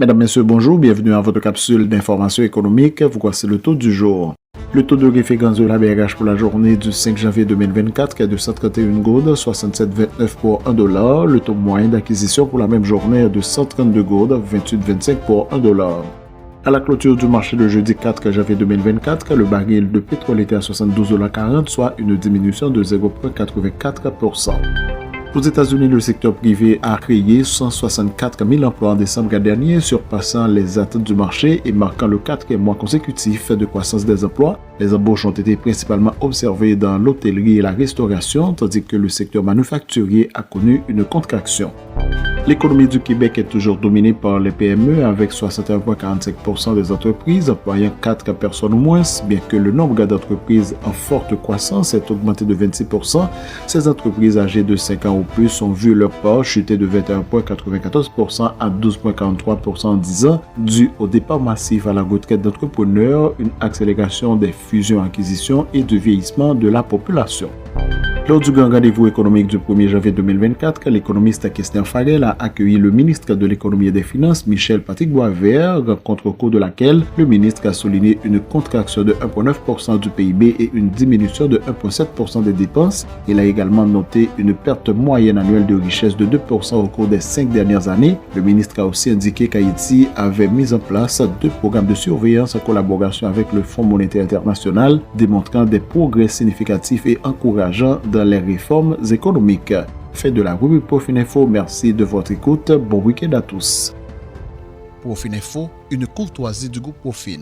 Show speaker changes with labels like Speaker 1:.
Speaker 1: Mesdames, Messieurs, bonjour, bienvenue à votre capsule d'information économique. Voici le taux du jour. Le taux de référence de l'ABRH pour la journée du 5 janvier 2024 est de 131 gourdes, 67,29 pour 1 dollar. Le taux moyen d'acquisition pour la même journée est de 132 gourdes, 28,25 pour 1 dollar. À la clôture du marché le jeudi 4 janvier 2024, le baril de pétrole était à 72,40 $, soit une diminution de 0,84%. Aux États-Unis, le secteur privé a créé 164 000 emplois en décembre dernier, surpassant les attentes du marché et marquant le quatrième mois consécutif de croissance des emplois. Les embauches ont été principalement observées dans l'hôtellerie et la restauration, tandis que le secteur manufacturier a connu une contraction. L'économie du Québec est toujours dominée par les PME avec 61,45% des entreprises employant 4 personnes ou moins, bien que le nombre d'entreprises en forte croissance ait augmenté de 26%. Ces entreprises âgées de 5 ans ou plus ont vu leur part chuter de 21,94% à 12,43% en 10 ans, dû au départ massif à la retraite d'entrepreneurs, une accélération des fusions-acquisitions et du vieillissement de la population. Lors du grand rendez-vous économique du 1er janvier 2024, l'économiste Christian Farel a accueilli le ministre de l'Économie et des Finances, Michel Patrick Boisvert, rencontre au cours de laquelle le ministre a souligné une contraction de 1,9% du PIB et une diminution de 1,7% des dépenses. Il a également noté une perte moyenne annuelle de richesse de 2% au cours des 5 dernières années. Le ministre a aussi indiqué qu'Haïti avait mis en place 2 programmes de surveillance en collaboration avec le Fonds monétaire international, démontrant des progrès significatifs et encourageants dans les réformes économiques. Fait de la rubrique Profil Info, merci de votre écoute. Bon week-end à tous.
Speaker 2: Profil Info, une courtoisie du groupe Profil.